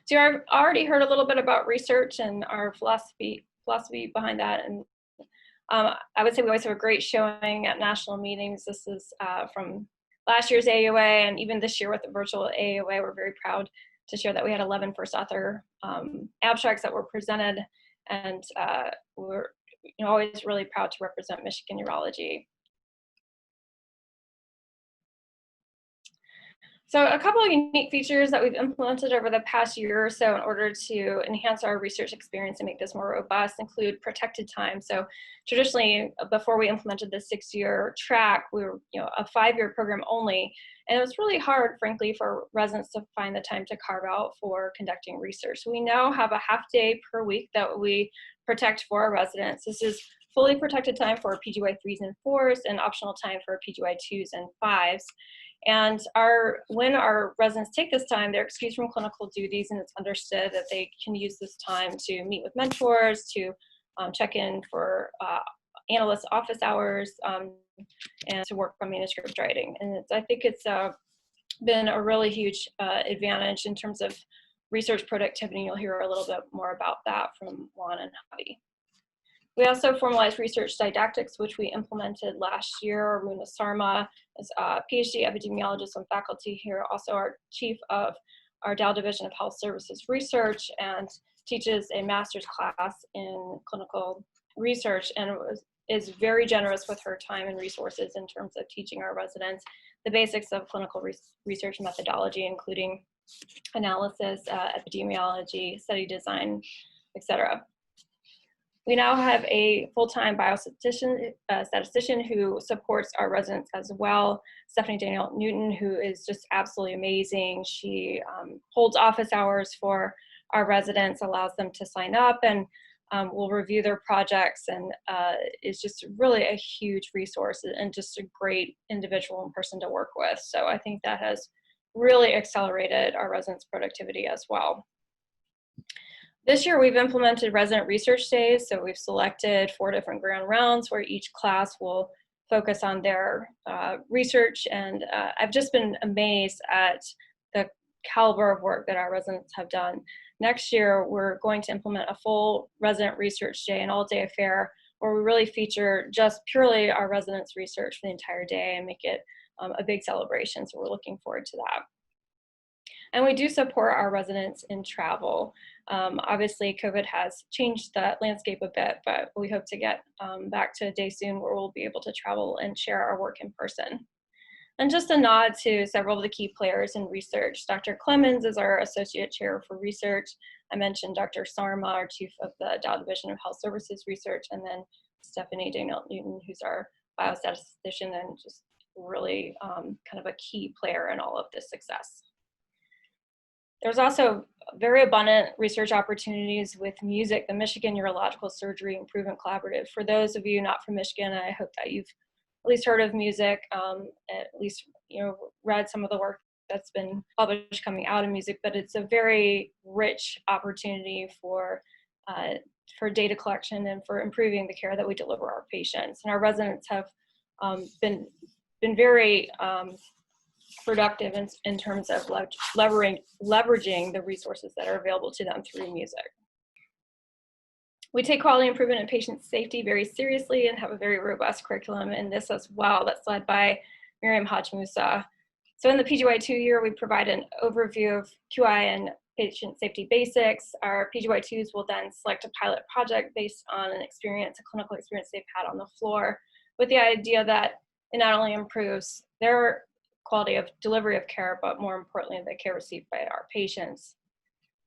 So you've already heard a little bit about research and our philosophy behind that. And I would say we always have a great showing at national meetings. This is from last year's AUA, and even this year with the virtual AUA, we're very proud to share that we had 11 first author abstracts that were presented, and we're always really proud to represent Michigan urology. So a couple of unique features that we've implemented over the past year or so in order to enhance our research experience and make this more robust include protected time. So traditionally, before we implemented the 6-year track, we were a 5-year program only. And it was really hard, frankly, for residents to find the time to carve out for conducting research. So we now have a half day per week that we protect for our residents. This is fully protected time for our PGY3s and 4s and optional time for PGY2s and 5s. And when our residents take this time, they're excused from clinical duties, and it's understood that they can use this time to meet with mentors, to check in for analyst office hours, and to work on manuscript writing. And I think it's been a really huge advantage in terms of research productivity. You'll hear a little bit more about that from Juan and Javi. We also formalized research didactics, which we implemented last year. Runa Sarma is a PhD epidemiologist on faculty here, also our chief of our Dow Division of Health Services Research, and teaches a master's class in clinical research, and is very generous with her time and resources in terms of teaching our residents the basics of clinical research methodology, including analysis, epidemiology, study design, etc. We now have a full-time biostatistician who supports our residents as well, Stephanie Daniel Newton, who is just absolutely amazing. She holds office hours for our residents, allows them to sign up, and will review their projects, and is just really a huge resource and just a great individual and person to work with. So I think that has really accelerated our residents' productivity as well. This year, we've implemented resident research days. So we've selected 4 different grand rounds where each class will focus on their research. And I've just been amazed at the caliber of work that our residents have done. Next year, we're going to implement a full resident research day, an all-day affair, where we really feature just purely our residents' research for the entire day and make it a big celebration. So we're looking forward to that. And we do support our residents in travel. Obviously, COVID has changed that landscape a bit, but we hope to get back to a day soon where we'll be able to travel and share our work in person. And just a nod to several of the key players in research. Dr. Clemens is our Associate Chair for Research. I mentioned Dr. Sarma, our Chief of the Dow Division of Health Services Research, and then Stephanie Daniel Newton, who's our biostatistician and just really kind of a key player in all of this success. There's also very abundant research opportunities with MUSIC, the Michigan Urological Surgery Improvement Collaborative. For those of you not from Michigan, I hope that you've at least heard of MUSIC, at least read some of the work that's been published coming out of MUSIC. But it's a very rich opportunity for data collection and for improving the care that we deliver our patients. And our residents have been very productive in terms of leveraging the resources that are available to them through MUSIC. We take quality improvement and patient safety very seriously and have a very robust curriculum in this as well that's led by Miriam Haj-Musa. So in the PGY2 year, we provide an overview of QI and patient safety basics. Our PGY2s will then select a pilot project based on a clinical experience they've had on the floor, with the idea that it not only improves their quality of delivery of care, but more importantly, the care received by our patients.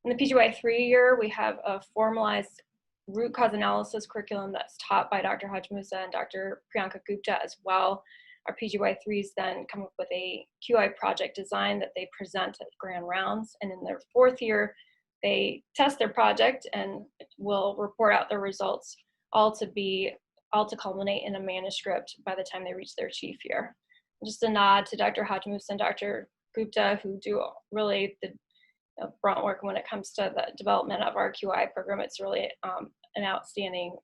In the PGY3 year, we have a formalized root cause analysis curriculum that's taught by Dr. Haj-Musa and Dr. Priyanka Gupta as well. Our PGY3s then come up with a QI project design that they present at grand rounds. And in their 4th year, they test their project and will report out their results, all to culminate in a manuscript by the time they reach their chief year. Just a nod to Dr. Haj-Musa and Dr. Gupta, who do really the brunt work when it comes to the development of our QI program. It's really an outstanding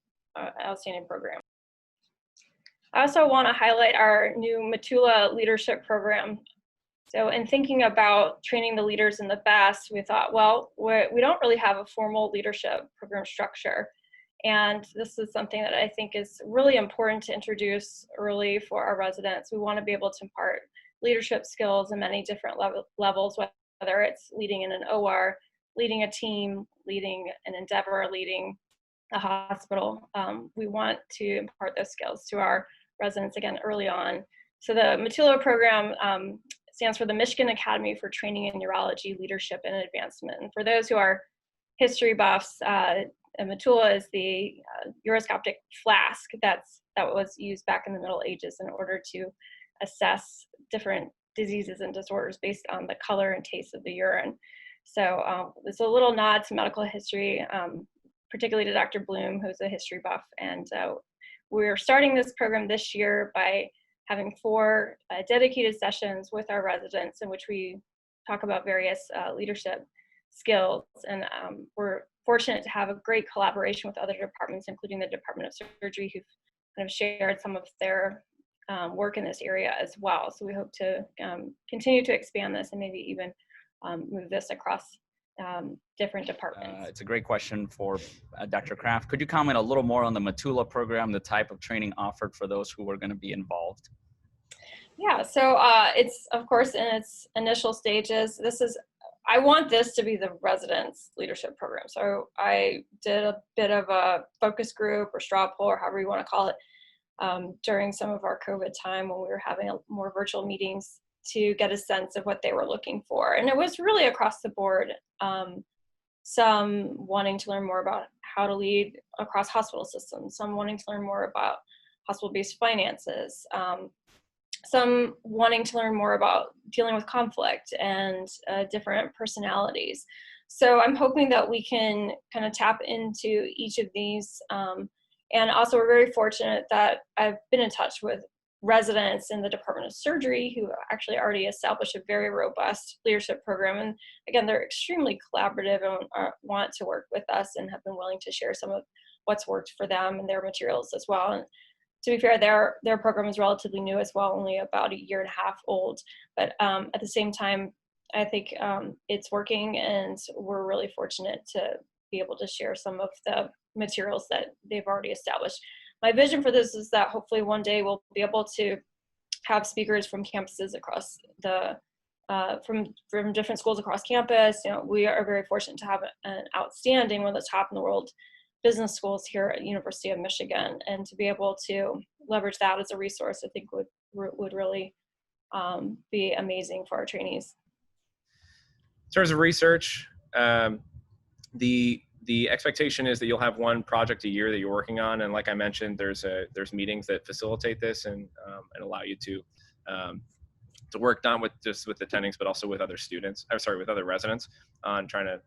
program. I also want to highlight our new Mutulu Leadership program. So in thinking about training the leaders in the best, we thought, well, we don't really have a formal leadership program structure. And this is something that I think is really important to introduce early for our residents. We want to be able to impart leadership skills in many different levels, whether it's leading in an OR, leading a team, leading an endeavor, leading a hospital. We want to impart those skills to our residents again early on. So the Mutulu program stands for the Michigan Academy for Training in Urology, Leadership, and Advancement. And for those who are history buffs, Mutulu is the uroscopic flask that was used back in the Middle Ages in order to assess different diseases and disorders based on the color and taste of the urine. So it's a little nod to medical history, particularly to Dr. Bloom, who's a history buff. And we're starting this program this year by having 4 dedicated sessions with our residents in which we talk about various leadership skills. And we're fortunate to have a great collaboration with other departments, including the Department of Surgery, who've kind of shared some of their work in this area as well. So we hope to continue to expand this and maybe even move this across different departments. It's a great question for Dr. Kraft. Could you comment a little more on the Mutulu program, the type of training offered for those who are going to be involved? Yeah, so it's, of course, in its initial stages. I want this to be the residents' leadership program. So I did a bit of a focus group or straw poll, or however you want to call it, during some of our COVID time when we were having more virtual meetings to get a sense of what they were looking for. And it was really across the board. Some wanting to learn more about how to lead across hospital systems, some wanting to learn more about hospital-based finances, some wanting to learn more about dealing with conflict and different personalities. So I'm hoping that we can kind of tap into each of these. And also we're very fortunate that I've been in touch with residents in the Department of Surgery who actually already established a very robust leadership program. And again, they're extremely collaborative and want to work with us and have been willing to share some of what's worked for them and their materials as well. And to be fair, their program is relatively new as well, only about 1.5 years old. But at the same time, I think it's working, and we're really fortunate to be able to share some of the materials that they've already established. My vision for this is that hopefully one day we'll be able to have speakers from campuses across from different schools across campus. You know, we are very fortunate to have an outstanding, one of the top in the world business schools here at University of Michigan, and to be able to leverage that as a resource, I think would really be amazing for our trainees. In terms of research, the expectation is that you'll have one project a year that you're working on, and like I mentioned, there's meetings that facilitate this and allow you to work not just with attendings, but also with other with other residents on trying to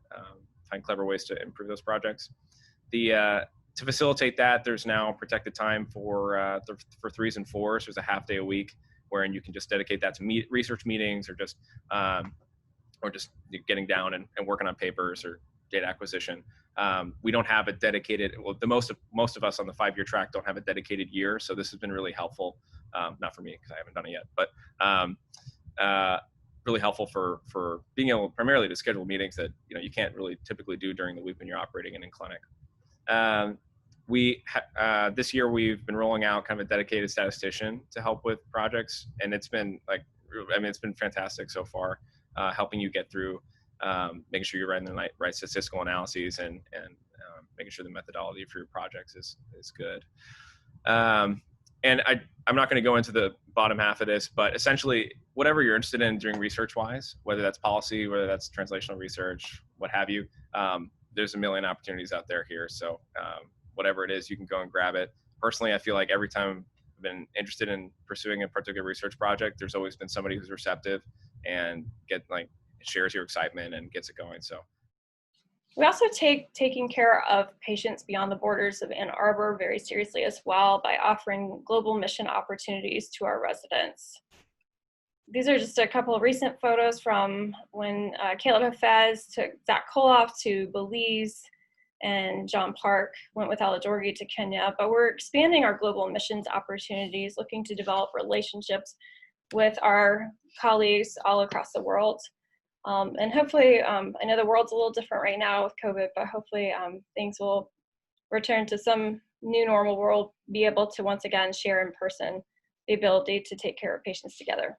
find clever ways to improve those projects. To facilitate that, there's now protected time for 3s and 4s. There's a half day a week wherein you can just dedicate that to research meetings or just getting down and working on papers or data acquisition. We don't have a dedicated, well, most of us on the 5-year track don't have a dedicated year. So this has been really helpful. Not for me, because I haven't done it yet, but really helpful for being able primarily to schedule meetings that you can't really typically do during the week when you're operating in clinic. This year we've been rolling out kind of a dedicated statistician to help with projects, and it's been it's been fantastic so far, helping you get through, making sure you're writing the right statistical analyses and making sure the methodology for your projects is good. And I'm not going to go into the bottom half of this, but essentially whatever you're interested in doing research-wise, whether that's policy, whether that's translational research, what have you, there's a million opportunities out there here. So whatever it is, you can go and grab it. Personally, I feel like every time I've been interested in pursuing a particular research project, there's always been somebody who's receptive and shares your excitement and gets it going. So we also take taking care of patients beyond the borders of Ann Arbor very seriously as well by offering global mission opportunities to our residents. These are just a couple of recent photos from when Caleb Hafez took Zach Koloff to Belize and John Park went with Aladorgi to Kenya. But we're expanding our global missions opportunities, looking to develop relationships with our colleagues all across the world. And hopefully, I know the world's a little different right now with COVID, but hopefully things will return to some new normal. We'll be able to once again share in person the ability to take care of patients together.